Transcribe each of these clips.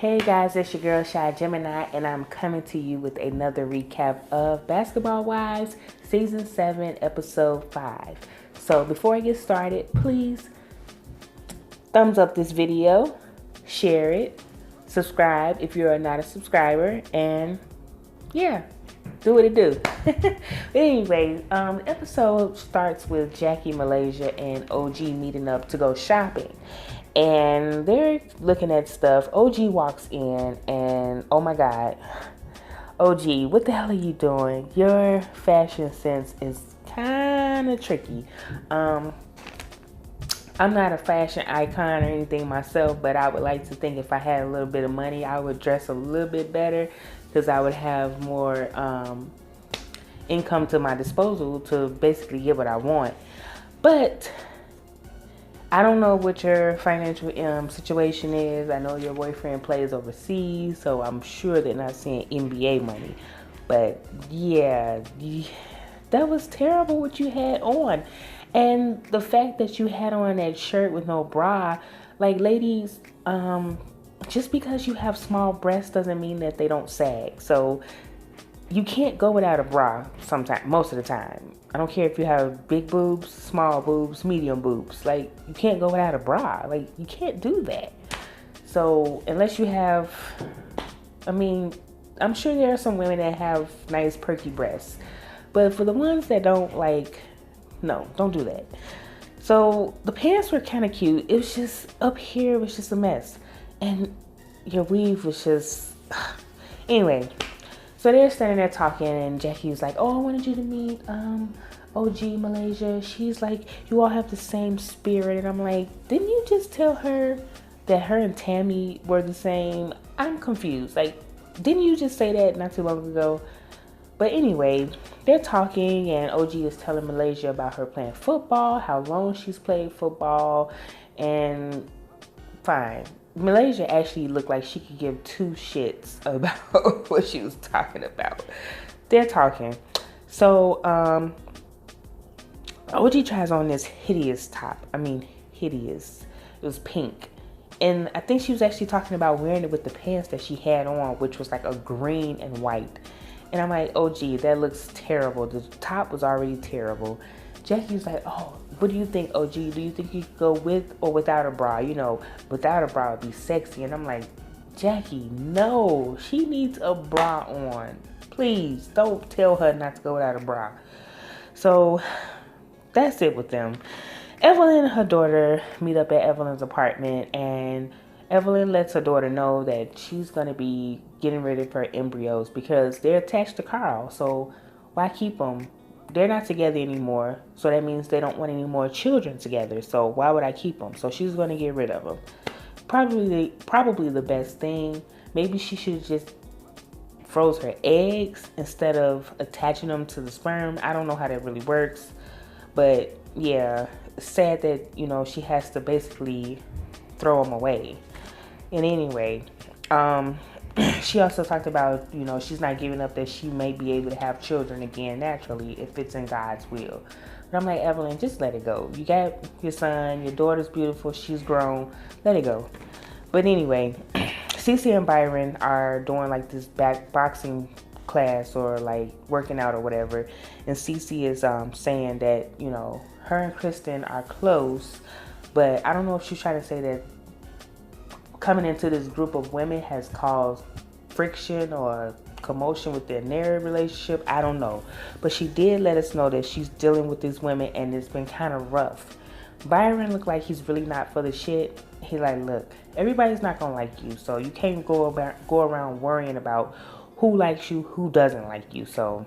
Hey guys, it's your girl Shy Gemini, and I'm coming to you with another recap of Basketball Wives Season 7, Episode 5. So before I get started, please thumbs up this video, share it, subscribe if you're not a subscriber, and yeah, do what it do. But anyway, the episode starts with Jackie, Malaysia, and OG meeting up to go shopping. And they're looking at stuff. OG walks in and oh my God, OG, what the hell are you doing? Your fashion sense is kind of tricky. I'm not a fashion icon or anything myself, but I would like to think if I had a little bit of money, I would dress a little bit better because I would have more income to my disposal to basically get what I want. But I don't know what your financial situation is. I know your boyfriend plays overseas, so I'm sure they're not seeing NBA money. But yeah, that was terrible what you had on. And the fact that you had on that shirt with no bra, like ladies, just because you have small breasts doesn't mean that they don't sag. So you can't go without a bra sometimes, most of the time. I don't care if you have big boobs, small boobs, medium boobs. Like, you can't go without a bra. Like, you can't do that. So, unless you have, I'm sure there are some women that have nice perky breasts. But for the ones that don't, no, don't do that. So, the pants were kind of cute. It was just, up here, it was just a mess. And your weave was just, anyway. So they're standing there talking, and Jackie was like, "Oh, I wanted you to meet OG Malaysia." She's like, "You all have the same spirit." And I'm like, didn't you just tell her that her and Tammy were the same? I'm confused. Like, didn't you just say that not too long ago? But anyway, they're talking, and OG is telling Malaysia about her playing football, how long she's played football, and fine. Malaysia actually looked like she could give two shits about what she was talking about. They're talking. So, OG tries on this hideous top. Hideous. It was pink. And I think she was actually talking about wearing it with the pants that she had on, which was like a green and white. And I'm like, OG, that looks terrible. The top was already terrible. Jackie's like, "Oh, what do you think, OG? Do you think you could go with or without a bra? You know, without a bra would be sexy." And I'm like, Jackie, no. She needs a bra on. Please, don't tell her not to go without a bra. So, that's it with them. Evelyn and her daughter meet up at Evelyn's apartment, and Evelyn lets her daughter know that she's going to be getting rid of her embryos because they're attached to Carl. So, why keep them? They're not together anymore, so that means they don't want any more children together. So why would I keep them? So she's going to get rid of them. Probably the best thing. Maybe she should just froze her eggs instead of attaching them to the sperm. I don't know how that really works, but yeah, it's sad that she has to basically throw them away. And anyway, she also talked about, she's not giving up that she may be able to have children again naturally if it's in God's will. But I'm like, Evelyn, just let it go. You got your son, your daughter's beautiful, she's grown, let it go. But anyway, Cece and Byron are doing like this boxing class or like working out or whatever. And Cece is saying that, her and Kristen are close, but I don't know if she's trying to say that coming into this group of women has caused friction or commotion within their relationship. I don't know. But she did let us know that she's dealing with these women and it's been kind of rough. Byron looked like he's really not for the shit. He like, look, everybody's not gonna like you, so you can't go around worrying about who likes you, who doesn't like you. So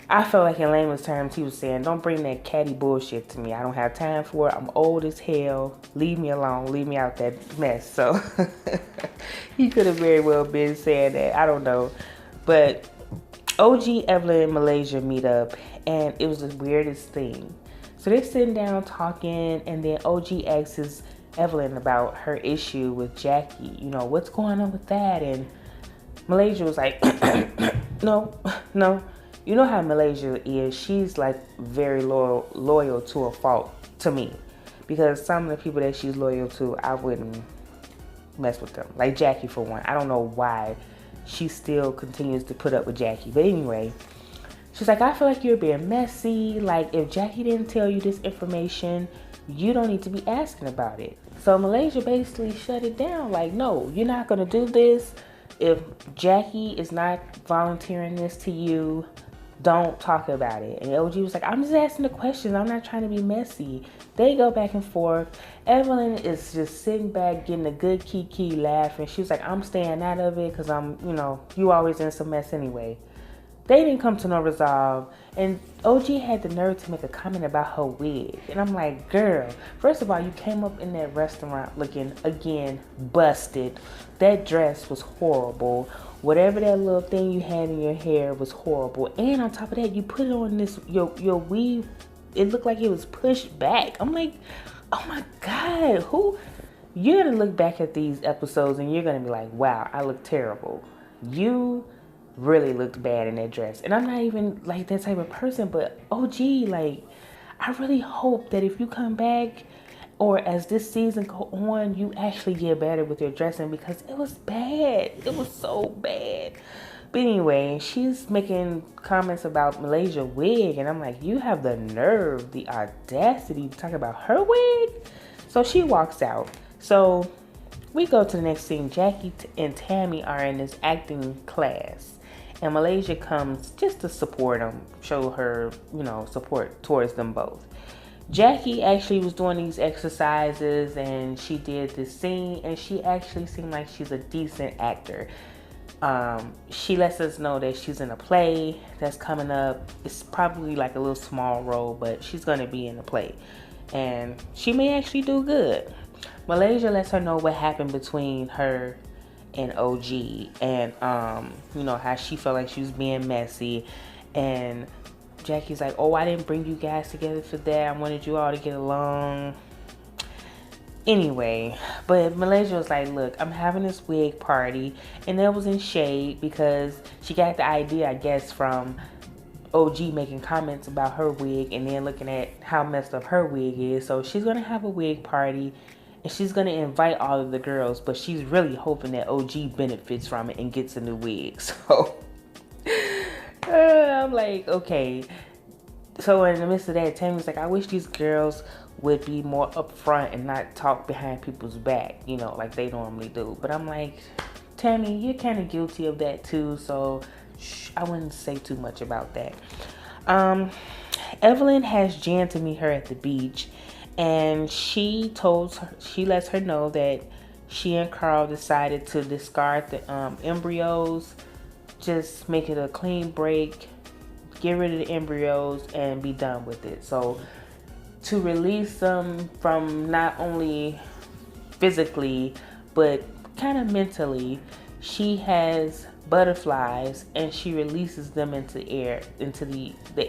I felt like in layman's terms, he was saying, don't bring that catty bullshit to me. I don't have time for it. I'm old as hell. Leave me alone. Leave me out that mess. So he could have very well been saying that. I don't know. But OG, Evelyn, and Malaysia meet up, and it was the weirdest thing. So they're sitting down talking, and then OG asks Evelyn about her issue with Jackie. What's going on with that? And Malaysia was like, no. You know how Malaysia is. She's like very loyal to a fault to me. Because some of the people that she's loyal to, I wouldn't mess with them. Like Jackie, for one. I don't know why she still continues to put up with Jackie. But anyway, she's like, I feel like you're being messy. Like, if Jackie didn't tell you this information, you don't need to be asking about it. So Malaysia basically shut it down. Like, no, you're not going to do this. If Jackie is not volunteering this to you, don't talk about it. And OG was like, I'm just asking the questions. I'm not trying to be messy. They go back and forth. Evelyn is just sitting back, getting a good kiki laughing. She was like, I'm staying out of it because you always in some mess anyway. They didn't come to no resolve. And OG had the nerve to make a comment about her wig. And I'm like, girl, first of all, you came up in that restaurant looking, again, busted. That dress was horrible. Whatever that little thing you had in your hair was horrible. And on top of that, you put it on your weave. It looked like it was pushed back. I'm like, oh my God, you're going to look back at these episodes and you're going to be like, wow, I look terrible. You really looked bad in that dress. And I'm not even like that type of person, but OG, like, I really hope that if you come back or as this season go on, you actually get better with your dressing, because it was bad. It was so bad. But anyway, she's making comments about Malaysia wig, and I'm like, you have the nerve, the audacity to talk about her wig? So she walks out. So we go to the next scene. Jackie and Tammy are in this acting class. And Malaysia comes just to support them, show her, support towards them both. Jackie actually was doing these exercises and she did this scene, and she actually seemed like she's a decent actor. She lets us know that she's in a play that's coming up. It's probably like a little small role, but she's going to be in the play. And she may actually do good. Malaysia lets her know what happened between her and OG, and how she felt like she was being messy. And Jackie's like, oh, I didn't bring you guys together for that. I wanted you all to get along. Anyway, but Malaysia was like, look, I'm having this wig party, and that was in shade because she got the idea, I guess, from OG making comments about her wig and then looking at how messed up her wig is. So she's gonna have a wig party and she's going to invite all of the girls, but she's really hoping that OG benefits from it and gets a new wig. So I'm like, okay. So in the midst of that, Tammy's like, I wish these girls would be more upfront and not talk behind people's back, like they normally do. But I'm like, Tammy, you're kind of guilty of that too, so I wouldn't say too much about that. Evelyn has Jan to meet her at the beach. And she lets her know that she and Carl decided to discard the embryos, just make it a clean break, get rid of the embryos, and be done with it. So to release them from not only physically, but kind of mentally, she has butterflies and she releases them into the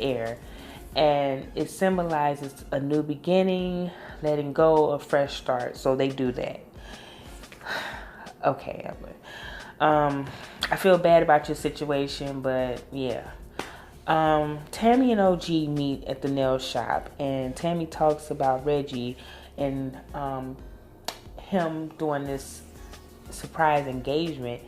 air. And it symbolizes a new beginning, letting go, a fresh start. So they do that. Okay, Evelyn. I feel bad about your situation, but yeah. Tammy and OG meet at the nail shop, and Tammy talks about Reggie and him doing this surprise engagement.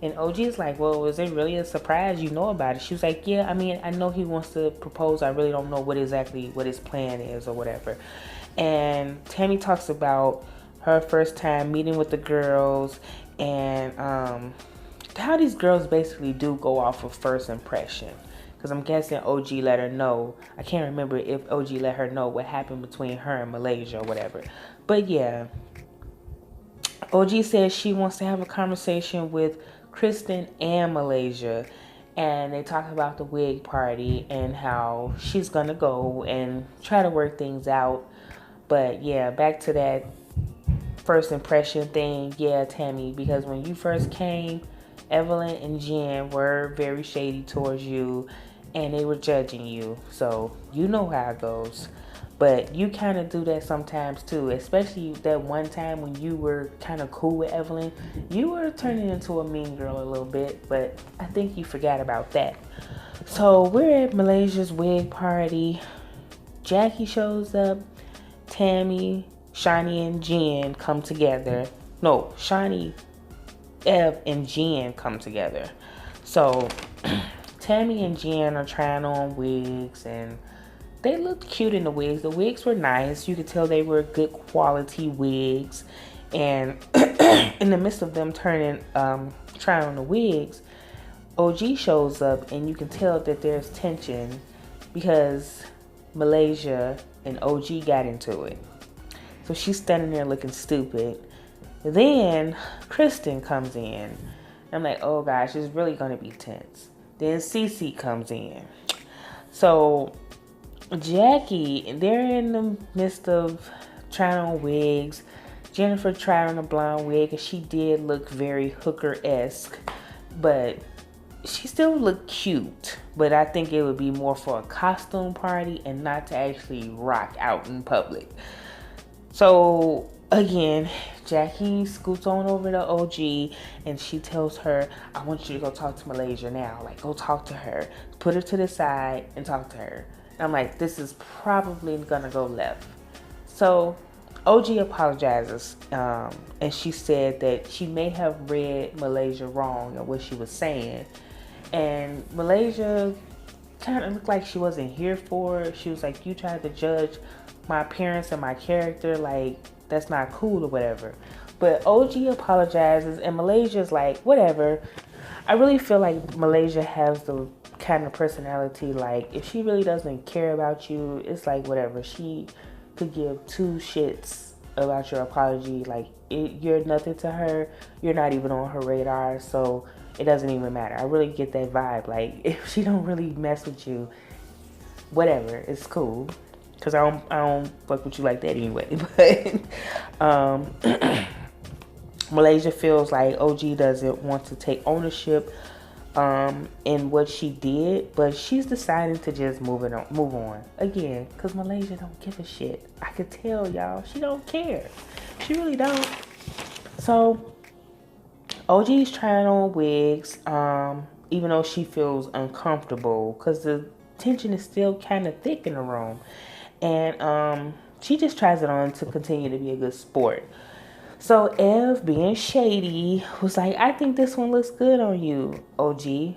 And OG is like, well, is it really a surprise? You know about it. She was like, yeah, I mean, I know he wants to propose. I really don't know what his plan is or whatever. And Tammy talks about her first time meeting with the girls and how these girls basically do go off of first impression. Because I'm guessing OG let her know. I can't remember if OG let her know what happened between her and Malaysia or whatever. But yeah, OG says she wants to have a conversation with Kristen and Malaysia, and they talk about the wig party and how she's gonna go and try to work things out. But yeah, back to that first impression thing. Yeah, Tammy, because when you first came, Evelyn and Jen were very shady towards you and they were judging you, so you know how it goes. But you kind of do that sometimes too, especially that one time when you were kind of cool with Evelyn. You were turning into a mean girl a little bit, but I think you forgot about that. So we're at Malaysia's wig party. Jackie shows up. Tammy, Shani, and Jen come together. No, Shawnee, Ev, and Jen come together. So Tammy and Jen are trying on wigs, and they looked cute in the wigs. The wigs were nice. You could tell they were good quality wigs. And in the midst of them trying on the wigs, OG shows up, and you can tell that there's tension because Malaysia and OG got into it. So she's standing there looking stupid. Then Kristen comes in. I'm like, oh gosh, it's really going to be tense. Then Cece comes in. So Jackie, they're in the midst of trying on wigs. Jennifer tried on a blonde wig, and she did look very hooker-esque, but she still looked cute. But I think it would be more for a costume party and not to actually rock out in public. So again, Jackie scoots on over to OG, and she tells her, I want you to go talk to Malaysia now. Like, go talk to her. Put her to the side and talk to her. And I'm like, this is probably gonna go left. So OG apologizes, and she said that she may have read Malaysia wrong in what she was saying. And Malaysia kind of looked like she wasn't here for it. She was like, you tried to judge my appearance and my character, like, that's not cool or whatever. But OG apologizes, and Malaysia's like, whatever. I really feel like Malaysia has the kind of personality, like, if she really doesn't care about you, it's like, whatever. She could give two shits about your apology. Like, you're nothing to her. You're not even on her radar, so it doesn't even matter. I really get that vibe. Like, if she don't really mess with you, whatever, it's cool. Because I don't fuck with you like that anyway. But Malaysia feels like OG doesn't want to take ownership in what she did, but she's deciding to just move on. Again, because Malaysia don't give a shit. I could tell, y'all. She don't care. She really don't. So OG's trying on wigs, even though she feels uncomfortable because the tension is still kind of thick in the room. And she just tries it on to continue to be a good sport. So Ev, being shady, was like, I think this one looks good on you, OG.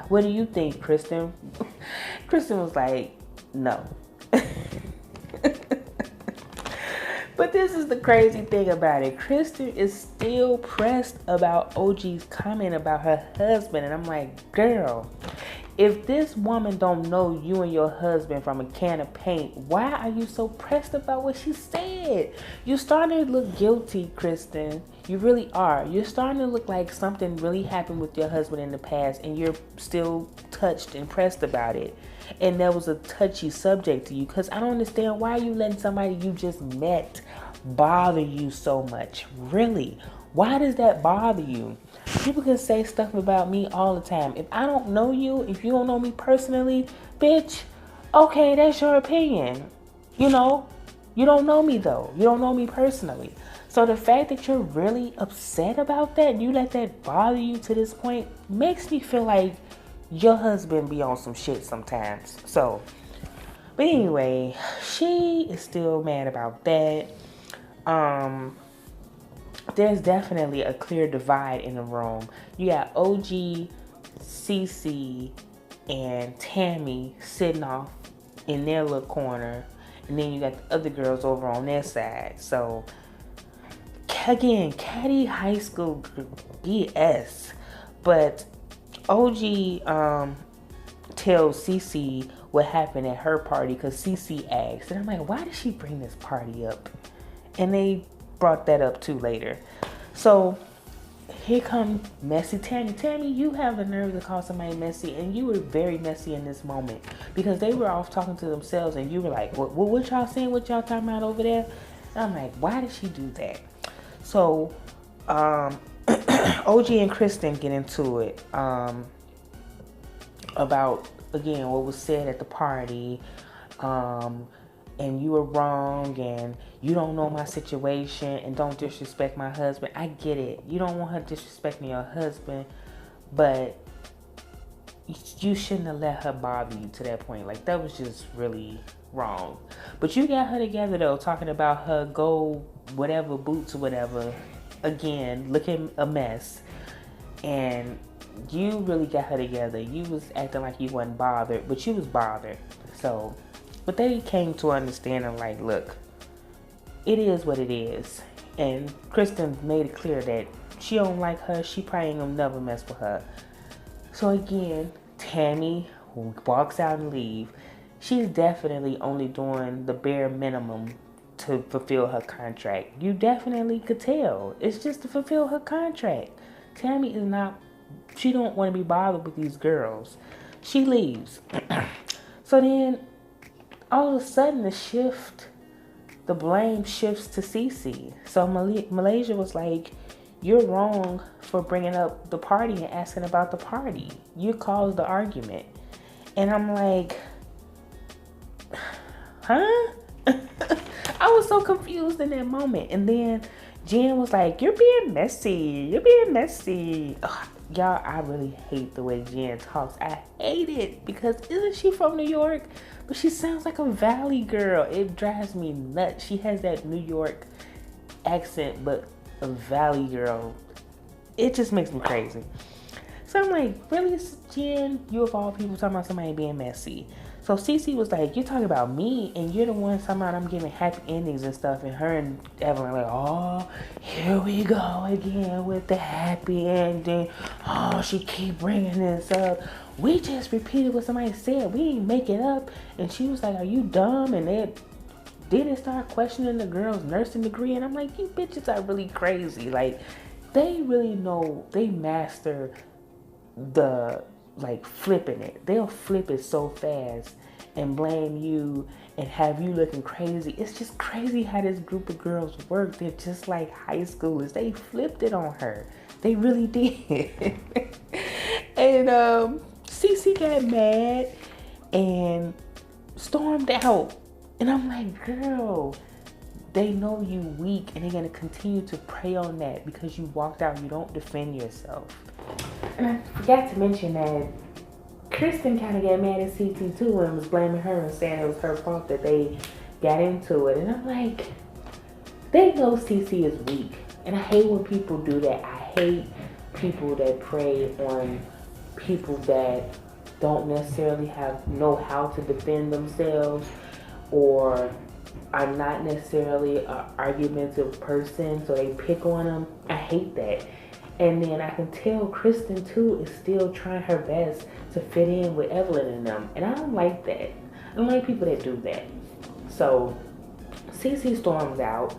What do you think, Kristen? Kristen was like, no. But this is the crazy thing about it. Kristen is still pressed about OG's comment about her husband. And I'm like, girl, if this woman don't know you and your husband from a can of paint, why are you so pressed about what she said? You're starting to look guilty, Kristen. You really are. You're starting to look like something really happened with your husband in the past, and you're still touched and pressed about it. And that was a touchy subject to you, because I don't understand why you letting somebody you just met bother you so much. Really? Why does that bother you? People can say stuff about me all the time. If I don't know you, if you don't know me personally, bitch, okay, that's your opinion. You know, you don't know me though. You don't know me personally. So the fact that you're really upset about that and you let that bother you to this point makes me feel like your husband be on some shit sometimes. So, but anyway, she is still mad about that. There's definitely a clear divide in the room. You got OG, Cece, and Tammy sitting off in their little corner, and then you got the other girls over on their side. So again, catty high school BS. But OG tells Cece what happened at her party because Cece asked, and I'm like, why did she bring this party up? And they brought that up too later. So here comes messy Tammy. Tammy, you have the nerve to call somebody messy, and you were very messy in this moment because they were off talking to themselves, and you were like, what y'all saying? What y'all talking about over there? And I'm like, why did she do that? So OG and Kristen get into it about, again, what was said at the party, and you were wrong, and you don't know my situation, and don't disrespect my husband. I get it. You don't want her disrespecting your husband, but you shouldn't have let her bother you to that point. Like, that was just really wrong. But you got her together though, talking about her gold whatever boots or whatever. Again, looking a mess. And you really got her together. You was acting like you wasn't bothered, but you was bothered. So, but they came to understanding like, look, it is what it is. And Kristen made it clear that she don't like her. She probably ain't gonna never mess with her. So again, Tammy walks out and leave. She's definitely only doing the bare minimum to fulfill her contract. You definitely could tell. It's just to fulfill her contract. Tammy is not, she don't want to be bothered with these girls. She leaves. So then, all of a sudden, the blame shifts to Cece. So Malaysia was like, you're wrong for bringing up the party and asking about the party. You caused the argument. And I'm like, huh? I was so confused in that moment. And then Jen was like, you're being messy. You're being messy. Ugh, y'all, I really hate the way Jen talks. I hate it because isn't she from New York? But she sounds like a Valley girl. It drives me nuts. She has that New York accent, but a Valley girl. It just makes me crazy. So I'm like, really, Jen? You of all people talking about somebody being messy. So Cece was like, you're talking about me, and you're the one talking about I'm giving happy endings and stuff. And her and Evelyn like, oh, here we go again with the happy ending. Oh, she keep bringing this up. We just repeated what somebody said. We didn't make it up. And she was like, are you dumb? And then they start questioning the girl's nursing degree. And I'm like, you bitches are really crazy. Like, they really know, they master the like flipping it. They'll flip it so fast and blame you and have you looking crazy. It's just crazy how this group of girls work. They're just like high schoolers. They flipped it on her. They really did. And Cece got mad and stormed out. And I'm like, girl, they know you weak and they're going to continue to prey on that because you walked out. You don't defend yourself. And I forgot to mention that Kristen kind of got mad at Cece too and was blaming her and saying it was her fault that they got into it. And I'm like, they know Cece is weak. And I hate when people do that. I hate people that prey on people that don't necessarily know how to defend themselves or are not necessarily an argumentative person, so they pick on them. I hate that. And then I can tell Kristen too is still trying her best to fit in with Evelyn and them. And I don't like that. I don't like people that do that. So Cece storms out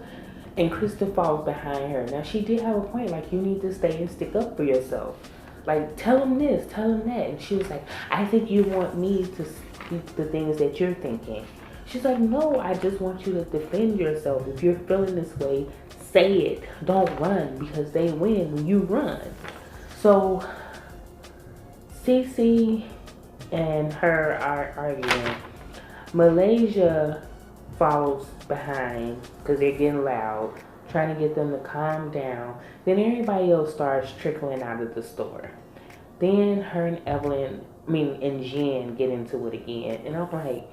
and Kristen falls behind her. Now she did have a point, like, you need to stay and stick up for yourself. Like, tell them this, tell them that. And she was like, I think you want me to speak the things that you're thinking. She's like, no, I just want you to defend yourself. If you're feeling this way, say it. Don't run because they win when you run. So Cece and her are arguing. Malaysia follows behind because they're getting loud, trying to get them to calm down. Then everybody else starts trickling out of the store. Then her and and Jen get into it again. And I'm like,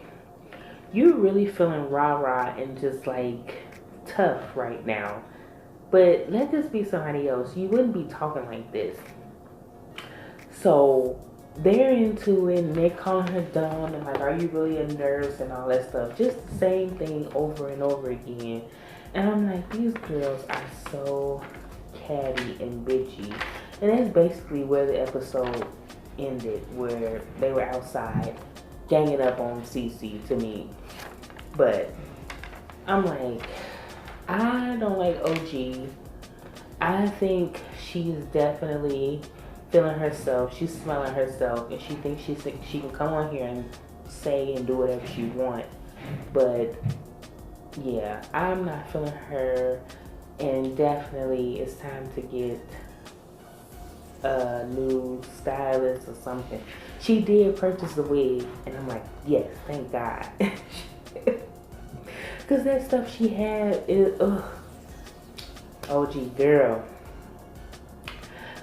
you really feeling rah-rah and just like tough right now. But let this be somebody else. You wouldn't be talking like this. So they're into it and they're calling her dumb and like, are you really a nurse and all that stuff. Just the same thing over and over again. And I'm like, these girls are so catty and bitchy. And that's basically where the episode ended, where they were outside ganging up on Cece to me. But I'm like, I don't like OG. I think she's definitely feeling herself. She's smelling herself, and she thinks she can come on here and say and do whatever she wants. But yeah, I'm not feeling her, and definitely it's time to get a new stylist or something. She did purchase a wig, and I'm like, yes, thank God. Because that stuff she had is, OG girl.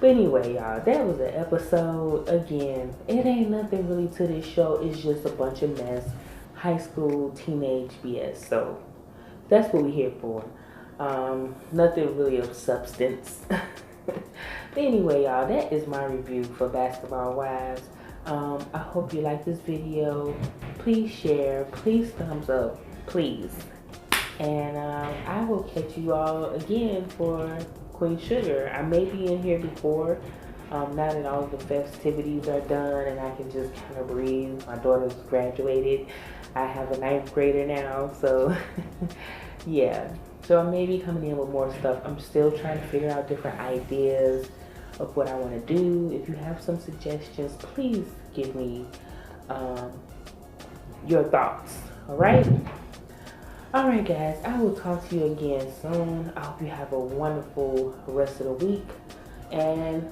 But anyway, y'all, that was the episode. Again, it ain't nothing really to this show. It's just a bunch of mess. high school teenage BS. So that's what we're here for. Nothing really of substance. But anyway, y'all, that is my review for Basketball Wives. I hope you like this video. Please share. Please thumbs up. Please. And I will catch you all again for Queen Sugar. I may be in here before, now that all the festivities are done and I can just kind of breathe. My daughter's graduated. I have a 9th grader now, so yeah. So I may be coming in with more stuff. I'm still trying to figure out different ideas of what I want to do. If you have some suggestions, please give me your thoughts. All right? All right, guys. I will talk to you again soon. I hope you have a wonderful rest of the week. And